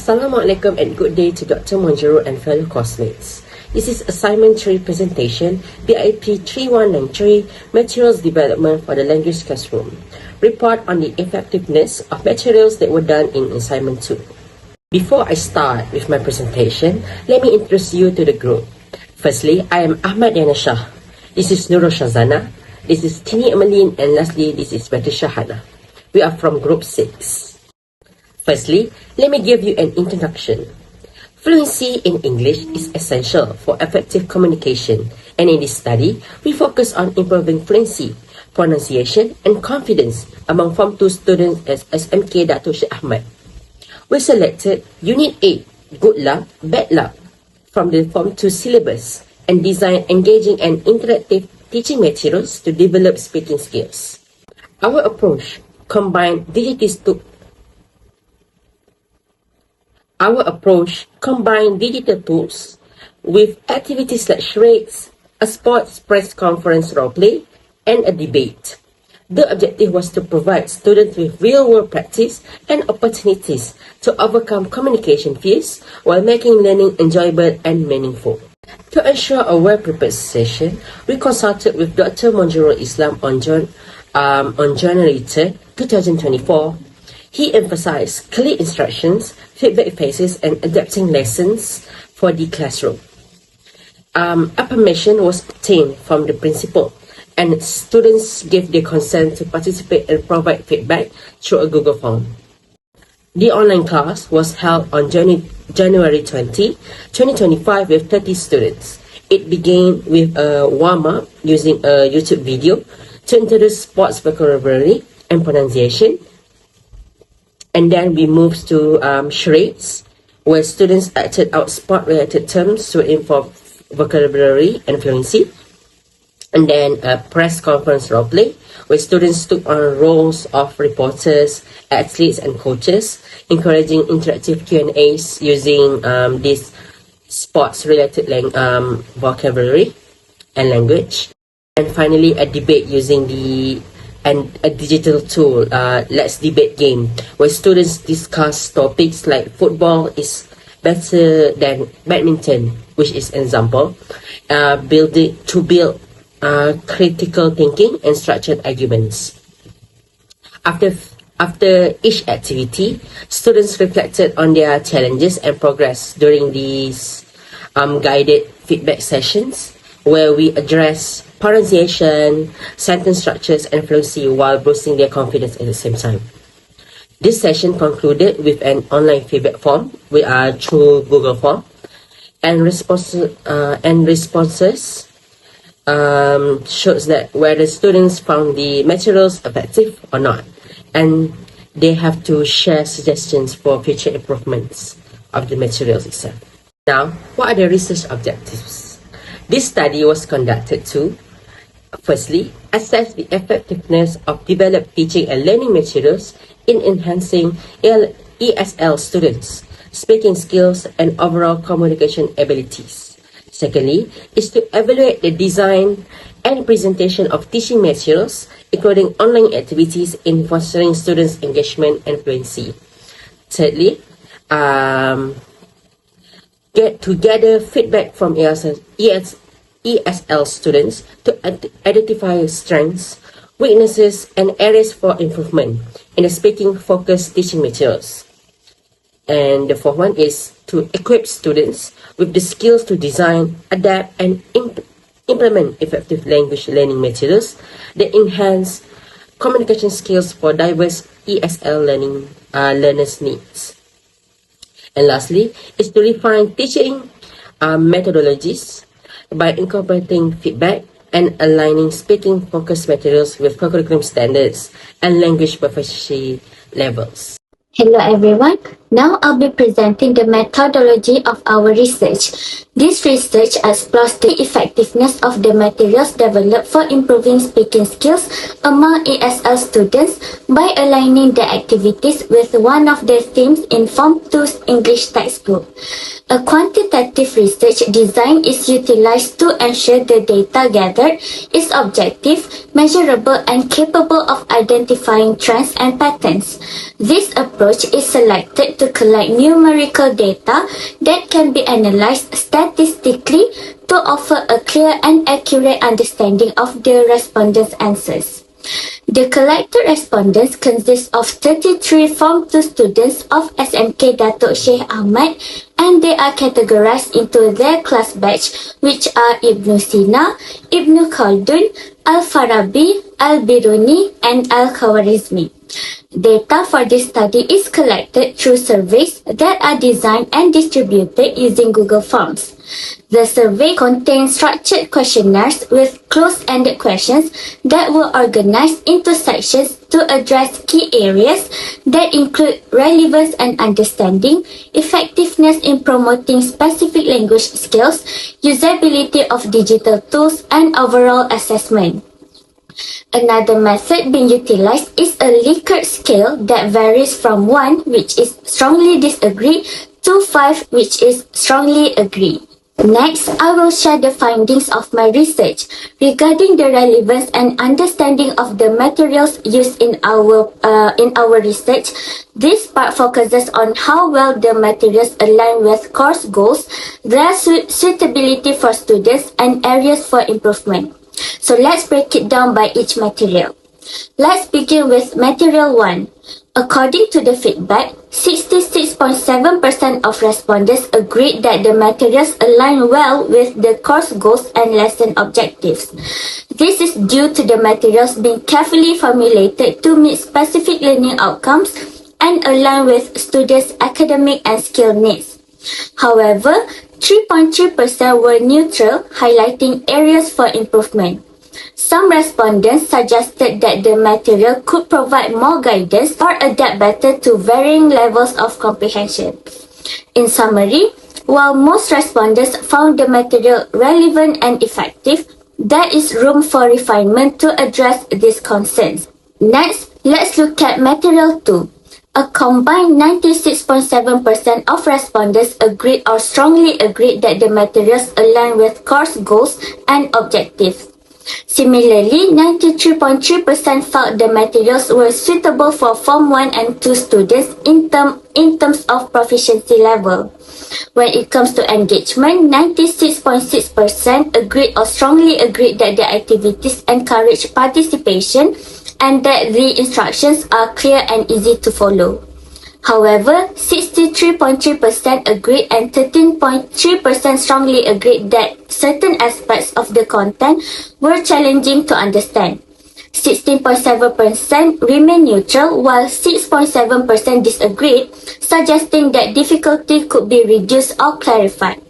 Assalamualaikum and good day to Dr. Monjaro and fellow classmates. This is assignment 3 presentation, BIP3193, Materials Development for the Language Classroom. Report on the effectiveness of materials that were done in assignment 2. Before I start with my presentation, let me introduce you to the group. Firstly, I am AHMAD and SHAH. This is NURUL SHAZANA. This is TINI AMELIN, and lastly, this is BATRISYIA. We are from group 6. Firstly, let me give you an introduction. Fluency in English is essential for effective communication, and in this study, we focus on improving fluency, pronunciation, and confidence among Form 2 students at SMK Dato Syed Ahmad. We selected Unit 8, Good Luck, Bad Luck, from the Form 2 syllabus and designed engaging and interactive teaching materials to develop speaking skills. Our approach combined digital tools with activities like charades, a sports press conference roleplay, and a debate. The objective was to provide students with real-world practice and opportunities to overcome communication fears while making learning enjoyable and meaningful. To ensure a well-prepared session, we consulted with Dr. Monjaro Islam on January 3, 2024. He emphasized clear instructions, feedback phases, and adapting lessons for the classroom. A permission was obtained from the principal, and students gave their consent to participate and provide feedback through a Google form. The online class was held on January 20, 2025 with 30 students. It began with a warm-up using a YouTube video to introduce sports vocabulary and pronunciation. And then we moved to charades, where students acted out sport-related terms to improve vocabulary and fluency. And then a press conference roleplay, where students took on roles of reporters, athletes, and coaches, encouraging interactive Q&As using this sports-related vocabulary and language. And finally, a debate using a digital tool, Let's Debate game, where students discuss topics like football is better than badminton, which is an example, to build critical thinking and structured arguments. After each activity, students reflected on their challenges and progress during these guided feedback sessions, where we address pronunciation, sentence structures, and fluency while boosting their confidence at the same time. This session concluded with an online feedback form through Google Form, and responses shows that whether students found the materials effective or not, and they have to share suggestions for future improvements of the materials itself. Now, what are the research objectives? This study was conducted to, firstly, assess the effectiveness of developed teaching and learning materials in enhancing ESL students' speaking skills and overall communication abilities. Secondly, is to evaluate the design and presentation of teaching materials, including online activities in fostering students' engagement and fluency. Thirdly, to gather feedback from ESL students to identify strengths, weaknesses, and areas for improvement in the speaking-focused teaching materials. And the fourth one is to equip students with the skills to design, adapt, and implement effective language learning materials that enhance communication skills for diverse ESL learners' needs. And lastly, is to refine teaching methodologies by incorporating feedback and aligning speaking-focused materials with curriculum standards and language proficiency levels. Hello everyone, now I'll be presenting the methodology of our research. This research explores the effectiveness of the materials developed for improving speaking skills among ESL students by aligning the activities with one of the themes in Form 2's English textbook. A quantitative research design is utilized to ensure the data gathered is objective, measurable, and capable of identifying trends and patterns. This approach approach is selected to collect numerical data that can be analyzed statistically to offer a clear and accurate understanding of the respondents' answers. The collected respondents consist of 33 Form 2 students of SMK Datuk Sheikh Ahmad, and they are categorized into their class batch, which are Ibn Sina, Ibn Khaldun, Al-Farabi, Al-Biruni, and Al-Khawarizmi. Data for this study is collected through surveys that are designed and distributed using Google Forms. The survey contains structured questionnaires with close-ended questions that were organized into sections to address key areas that include relevance and understanding, effectiveness in promoting specific language skills, usability of digital tools, and overall assessment. Another method being utilized is a Likert scale that varies from 1, which is strongly disagree, to 5, which is strongly agree. Next, I will share the findings of my research regarding the relevance and understanding of the materials used in our research. This part focuses on how well the materials align with course goals, their suitability for students, and areas for improvement. So let's break it down by each material. Let's begin with material 1. According to the feedback, 66.7% of respondents agreed that the materials align well with the course goals and lesson objectives. This is due to the materials being carefully formulated to meet specific learning outcomes and align with students' academic and skill needs. However, 3.3% were neutral, highlighting areas for improvement. Some respondents suggested that the material could provide more guidance or adapt better to varying levels of comprehension. In summary, while most respondents found the material relevant and effective, there is room for refinement to address these concerns. Next, let's look at material 2. A combined 96.7% of respondents agreed or strongly agreed that the materials align with course goals and objectives. Similarly, 93.3% felt the materials were suitable for Form 1 and 2 students in terms of proficiency level. When it comes to engagement, 96.6% agreed or strongly agreed that the activities encourage participation and that the instructions are clear and easy to follow. However, 63.3% agreed and 13.3% strongly agreed that certain aspects of the content were challenging to understand. 16.7% remained neutral, while 6.7% disagreed, suggesting that difficulty could be reduced or clarified.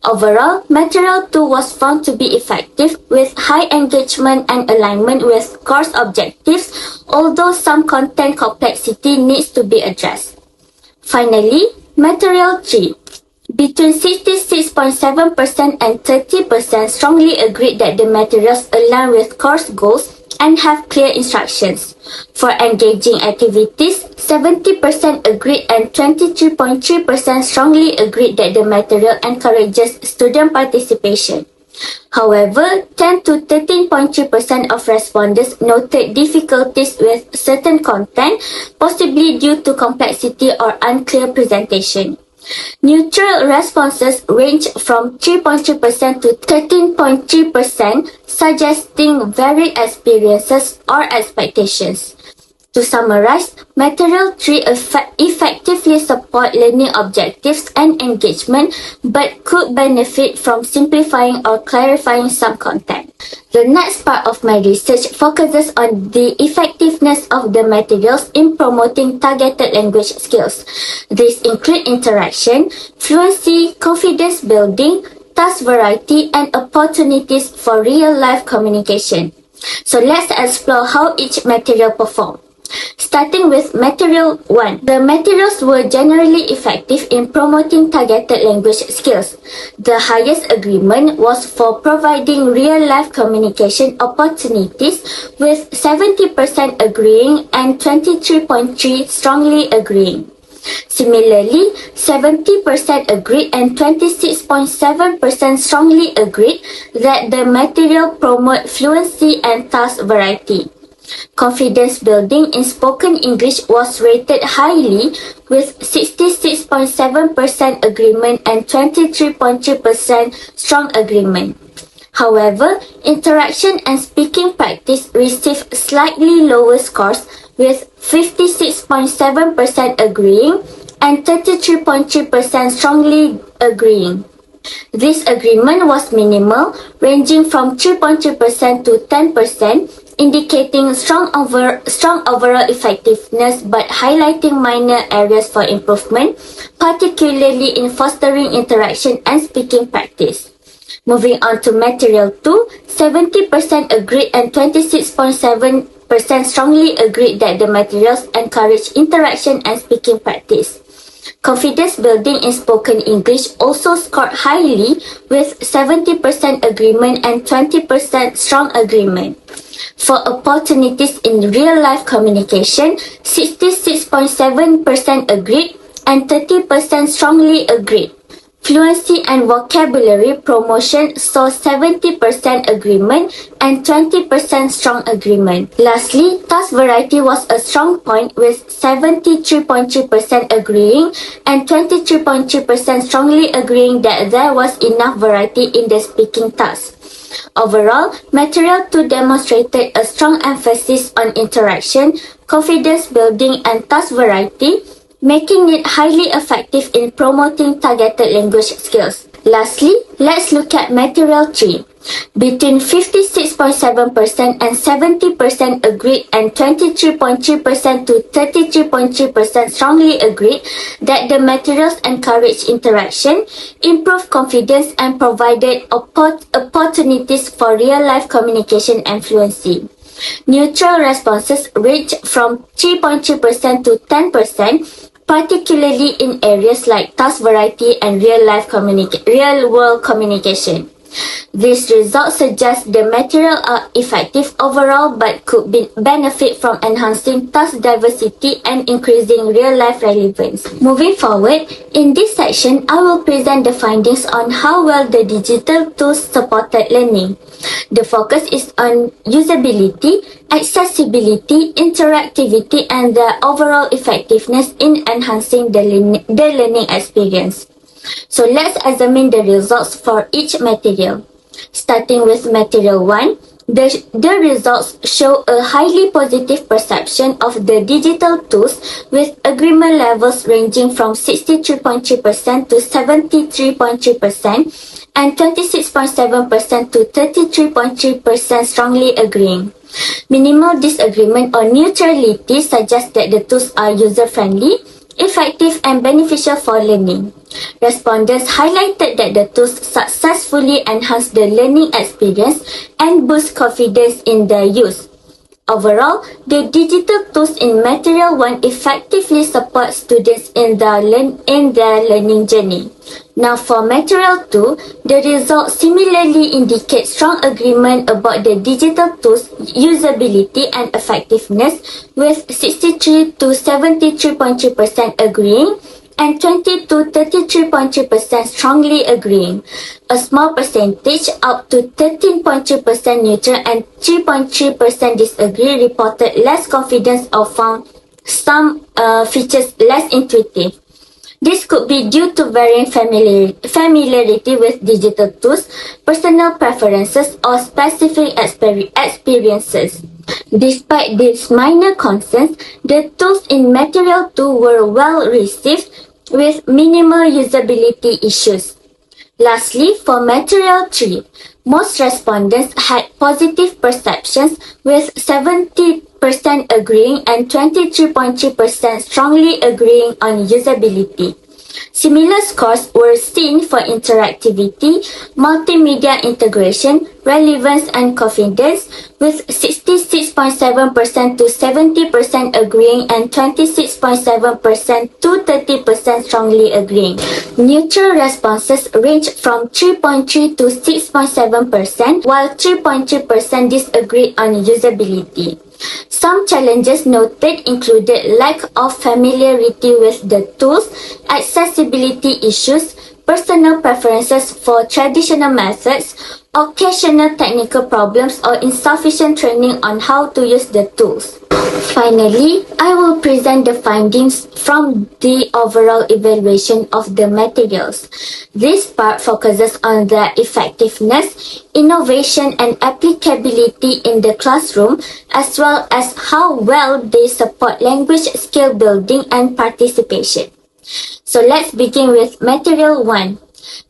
Overall, Material 2 was found to be effective with high engagement and alignment with course objectives, although some content complexity needs to be addressed. Finally, Material 3. Between 66.7% and 30% strongly agreed that the materials align with course goals and have clear instructions. For engaging activities, 70% agreed and 23.3% strongly agreed that the material encourages student participation. However, 10 to 13.3% of respondents noted difficulties with certain content, possibly due to complexity or unclear presentation. Neutral responses range from 3.3% to 13.3%, suggesting varied experiences or expectations. To summarize, Material 3 effectively support learning objectives and engagement, but could benefit from simplifying or clarifying some content. The next part of my research focuses on the effectiveness of the materials in promoting targeted language skills. These include interaction, fluency, confidence building, task variety, and opportunities for real-life communication. So let's explore how each material performed. Starting with Material 1. The materials were generally effective in promoting targeted language skills. The highest agreement was for providing real-life communication opportunities, with 70% agreeing and 23.3% strongly agreeing. Similarly, 70% agreed and 26.7% strongly agreed that the material promote fluency and task variety. Confidence building in spoken English was rated highly with 66.7% agreement and 23.3% strong agreement. However, interaction and speaking practice received slightly lower scores with 56.7% agreeing and 33.3% strongly agreeing. This agreement was minimal, ranging from 3.3% to 10%, indicating strong overall effectiveness but highlighting minor areas for improvement, particularly in fostering interaction and speaking practice. Moving on to material 2, 70% agreed and 26.7% strongly agreed that the materials encourage interaction and speaking practice. Confidence building in spoken English also scored highly with 70% agreement and 20% strong agreement. For opportunities in real-life communication, 66.7% agreed and 30% strongly agreed. Fluency and vocabulary promotion saw 70% agreement and 20% strong agreement. Lastly, task variety was a strong point with 73.3% agreeing and 23.3% strongly agreeing that there was enough variety in the speaking task. Overall, Material 2 demonstrated a strong emphasis on interaction, confidence building and task variety, making it highly effective in promoting targeted language skills. Lastly, let's look at Material 3. Between 56.7% and 70% agreed and 23.3% to 33.3% strongly agreed that the materials encourage interaction, improve confidence and provided opportunities for real-life communication and fluency. Neutral responses ranged from 3.3% to 10%, particularly in areas like task variety and real-world communication. These results suggest the material are effective overall but could benefit from enhancing task diversity and increasing real-life relevance. Moving forward, in this section, I will present the findings on how well the digital tools supported learning. The focus is on usability, accessibility, interactivity, and the overall effectiveness in enhancing the learning experience. So let's examine the results for each material. Starting with material 1, the results show a highly positive perception of the digital tools with agreement levels ranging from 63.3% to 73.3% and 26.7% to 33.3% strongly agreeing. Minimal disagreement or neutrality suggests that the tools are user-friendly, effective and beneficial for learning. Respondents highlighted that the tools successfully enhance the learning experience and boost confidence in their use. Overall, the digital tools in Material 1 effectively support students in their learning journey. Now for Material 2, the results similarly indicate strong agreement about the digital tools' usability and effectiveness with 63 to 73.3% agreeing and 20 to 33.3% strongly agreeing. A small percentage, up to 13.3% neutral and 3.3% disagree, reported less confidence or found some features less intuitive. This could be due to varying familiarity with digital tools, personal preferences, or specific experiences. Despite these minor concerns, the tools in Material 2 were well received with minimal usability issues. Lastly, for Material 3, most respondents had positive perceptions with 70% agreeing and 23.3% strongly agreeing on usability. Similar scores were seen for interactivity, multimedia integration, relevance and confidence, with 66.7% to 70% agreeing and 26.7% to 30% strongly agreeing. Neutral responses ranged from 3.3 to 6.7%, while 3.3% disagreed on usability. Some challenges noted included lack of familiarity with the tools, accessibility issues, personal preferences for traditional methods, occasional technical problems, or insufficient training on how to use the tools. Finally, I will present the findings from the overall evaluation of the materials. This part focuses on their effectiveness, innovation, and applicability in the classroom, as well as how well they support language skill building and participation. So let's begin with material 1.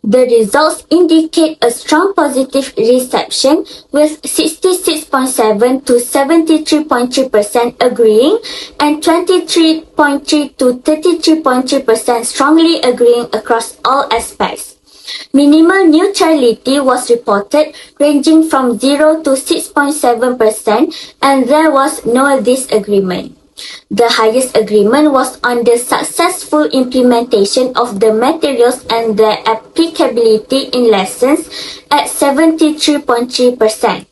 The results indicate a strong positive reception with 66.7 to 73.3% agreeing and 23.3 to 33.3% strongly agreeing across all aspects. Minimal neutrality was reported ranging from 0 to 6.7% and there was no disagreement. The highest agreement was on the successful implementation of the materials and their applicability in lessons at 73.3%.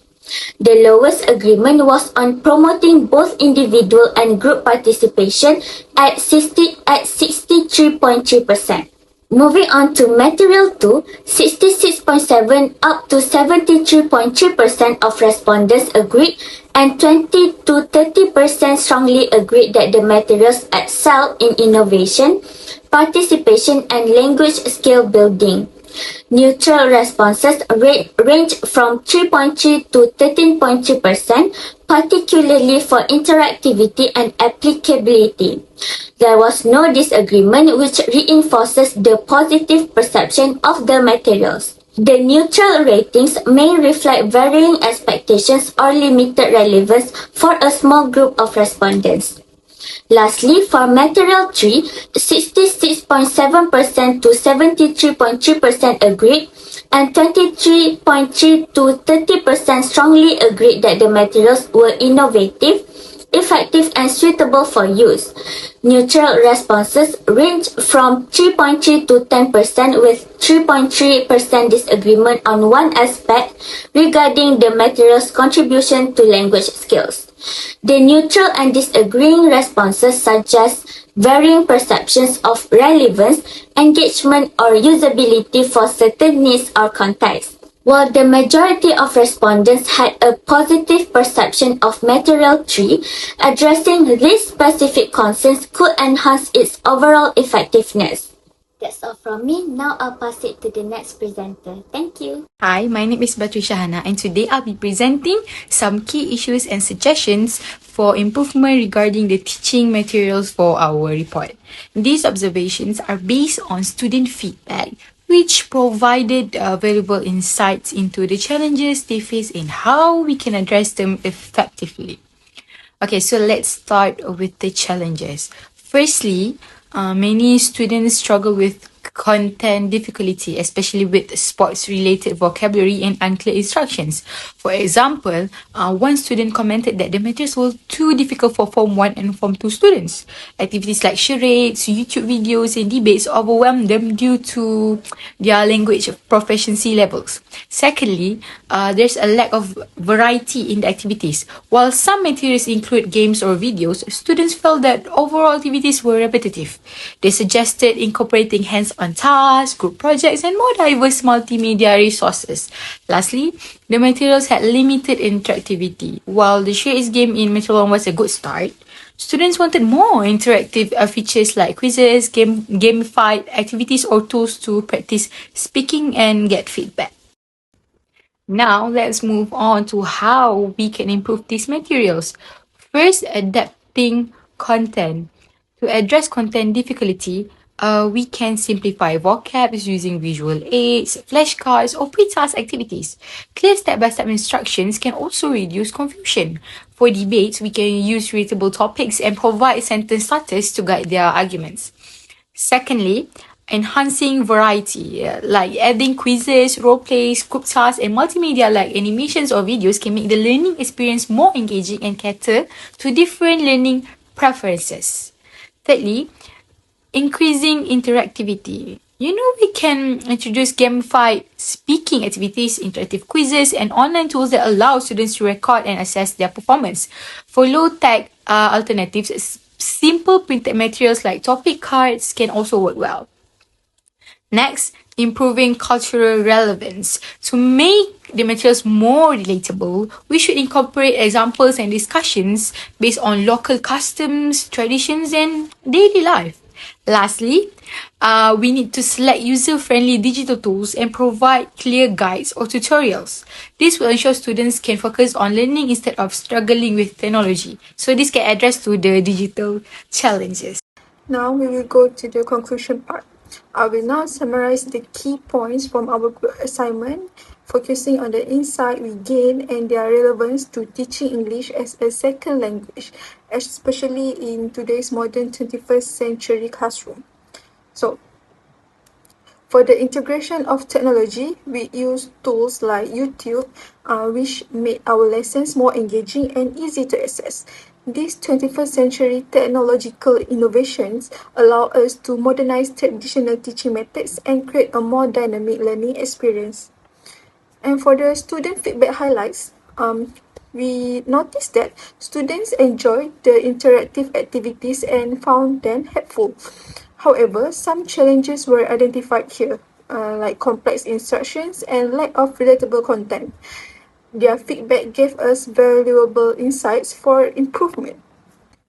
The lowest agreement was on promoting both individual and group participation at 63.3%. Moving on to material 2, 66.7 up to 73.3% of respondents agreed and 20 to 30% strongly agreed that the materials excel in innovation, participation, and language skill building. Neutral responses range from 3.3 to 13.3%, particularly for interactivity and applicability. There was no disagreement, which reinforces the positive perception of the materials. The neutral ratings may reflect varying expectations or limited relevance for a small group of respondents. Lastly, for material 3, 66.7% to 73.3% agreed and 23.3 to 30% strongly agreed that the materials were innovative, effective, and suitable for use. Neutral responses range from 3.3 to 10% with 3.3% disagreement on one aspect regarding the material's contribution to language skills. The neutral and disagreeing responses suggest varying perceptions of relevance, engagement, or usability for certain needs or contexts. While the majority of respondents had a positive perception of material 3, addressing these specific concerns could enhance its overall effectiveness. That's all from me. Now I'll pass it to the next presenter. Thank you. Hi, my name is BATRISYIA and today I'll be presenting some key issues and suggestions for improvement regarding the teaching materials for our report. These observations are based on student feedback, which provided valuable insights into the challenges they face and how we can address them effectively. Okay, so let's start with the challenges. Firstly, many students struggle with content difficulty, especially with sports-related vocabulary and unclear instructions. For example, one student commented that the materials were too difficult for Form 1 and Form 2 students. Activities like charades, YouTube videos, and debates overwhelmed them due to their language proficiency levels. Secondly, there's a lack of variety in the activities. While some materials include games or videos, students felt that overall activities were repetitive. They suggested incorporating hands-on tasks, group projects, and more diverse multimedia resources. Lastly, the materials had limited interactivity. While the charades game in Material 1 was a good start, students wanted more interactive features like quizzes, gamified activities, or tools to practice speaking and get feedback. Now, let's move on to how we can improve these materials. First, adapting content. To address content difficulty, we can simplify vocabs using visual aids, flashcards, or pre-task activities. Clear step-by-step instructions can also reduce confusion. For debates, we can use relatable topics and provide sentence starters to guide their arguments. Secondly, enhancing variety, like adding quizzes, role plays, group tasks, and multimedia like animations or videos can make the learning experience more engaging and cater to different learning preferences. Thirdly, increasing interactivity. We can introduce gamified speaking activities, interactive quizzes, and online tools that allow students to record and assess their performance. For low-tech alternatives, simple printed materials like topic cards can also work well. Next, improving cultural relevance. To make the materials more relatable, we should incorporate examples and discussions based on local customs, traditions, and daily life. Lastly, we need to select user-friendly digital tools and provide clear guides or tutorials. This will ensure students can focus on learning instead of struggling with technology. So this can address to the digital challenges. Now we will go to the conclusion part. I will now summarize the key points from our group assignment, focusing on the insight we gain and their relevance to teaching English as a second language, especially in today's modern 21st century classroom. So, for the integration of technology, we use tools like YouTube, which made our lessons more engaging and easy to access. These 21st century technological innovations allow us to modernize traditional teaching methods and create a more dynamic learning experience. And for the student feedback highlights, we noticed that students enjoyed the interactive activities and found them helpful. However, some challenges were identified here, like complex instructions and lack of relatable content. Their feedback gave us valuable insights for improvement.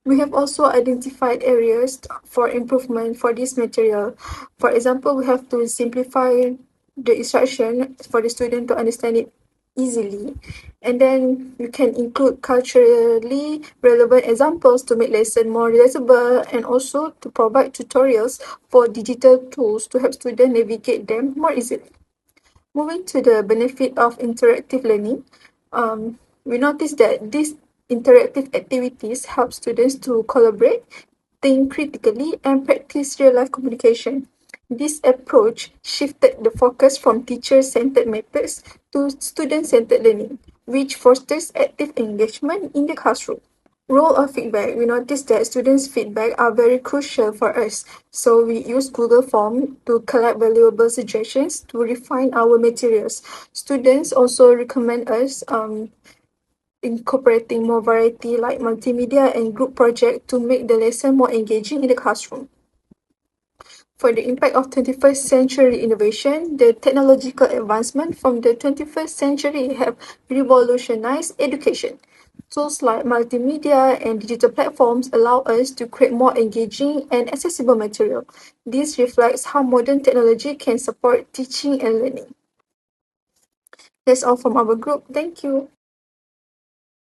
We have also identified areas for improvement for this material. For example, we have to simplify the instruction for the student to understand it easily. And then you can include culturally relevant examples to make lesson more relatable and also to provide tutorials for digital tools to help students navigate them more easily. Moving to the benefit of interactive learning, we noticed that these interactive activities help students to collaborate, think critically, and practice real-life communication. This approach shifted the focus from teacher-centered methods to student-centered learning, which fosters active engagement in the classroom. Role of feedback. We noticed that students' feedback are very crucial for us. So we use Google Form to collect valuable suggestions to refine our materials. Students also recommend us incorporating more variety like multimedia and group project to make the lesson more engaging in the classroom. For the impact of 21st century innovation, the technological advancement from the 21st century have revolutionized education. Tools like multimedia and digital platforms allow us to create more engaging and accessible material. This reflects how modern technology can support teaching and learning. That's all from our group. Thank you.